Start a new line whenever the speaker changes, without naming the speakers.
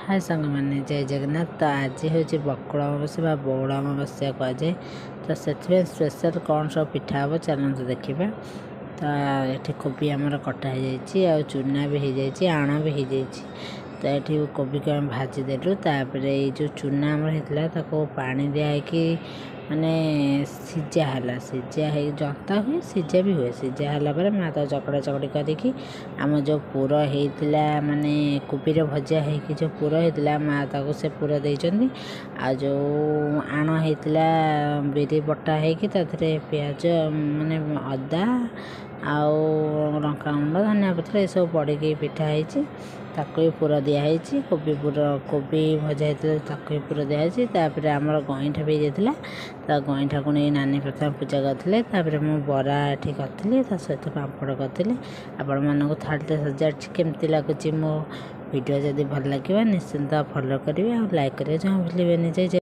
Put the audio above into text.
हाय सांग मैंने जय जगन्नाथ। तो आज हूँ बकुड़ अमावस्या बौड़ अमावस्या कहुए। तो से स्पेशल कौन सब पिठा हम चलते देखा। तो ये कोबी आमर कटा हो चूना भी हो जाए आण भी हो जाए। तो ये कोबी को आम भाजीदेलु जो चूना आमर होता पानी दिखाई माने सीझा है सीझा हो जंता हुए सीझा भी हुए सीझा है माँ तो चकड़ा चकड़ी करके आम जो पुर होता माने कोबी भजा हो जो पुर होता माँ ताको से पुर देती आ जो आण होता बिरी बटा होते पियाज माने अदा आउ लंका गुंड धनिया पत्र ये सब पड़ पिठा ताको भी पुर दिखाई कोबी कोबी भजा होता पुर दिखाई आमर गईठा भी जाता। तो गईठा को नहीं नानी प्रथम पूजा करते मु बरा ये करी सहित पापड़ करी आपण मानक थाली सजाड़ी केमती लगुच मो वीडियो जदि भल लगे निश्चिंत फॉलो करेंगे और लाइक करेंगे जहाँ भूलें। जय जय।